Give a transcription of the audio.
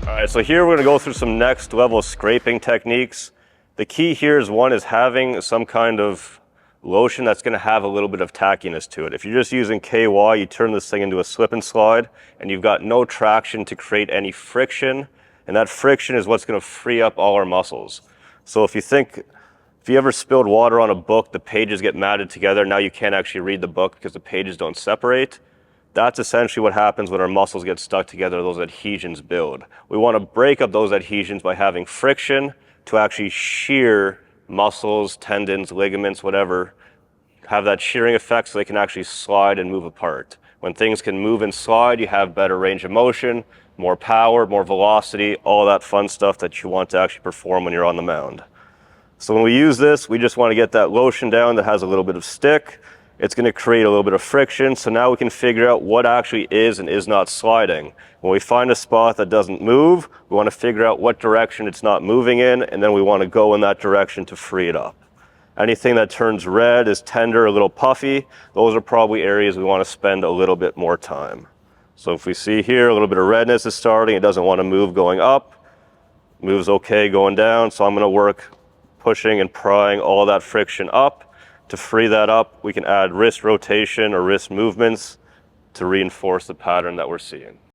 All right, so here we're going to go through some next level scraping techniques. The key here is having some kind of lotion that's going to have a little bit of tackiness to it. If you're just using KY, you turn this thing into a slip and slide and you've got no traction to create any friction, and that friction is what's going to free up all our muscles. So if you ever spilled water on a book, the pages get matted together, now you can't actually read the book because the pages don't separate. That's essentially what happens when our muscles get stuck together, those adhesions build. We want to break up those adhesions by having friction to actually shear muscles, tendons, ligaments, whatever, have that shearing effect so they can actually slide and move apart. When things can move and slide, you have better range of motion, more power, more velocity, all that fun stuff that you want to actually perform when you're on the mound. So when we use this, we just want to get that lotion down that has a little bit of stick. It's going to create a little bit of friction, so now we can figure out what actually is and is not sliding. When we find a spot that doesn't move, we want to figure out what direction it's not moving in, and then we want to go in that direction to free it up. Anything that turns red, is tender, a little puffy, those are probably areas we want to spend a little bit more time. So if we see here, a little bit of redness is starting, it doesn't want to move going up, moves okay going down, so I'm going to work pushing and prying all that friction up. To free that up, we can add wrist rotation or wrist movements to reinforce the pattern that we're seeing.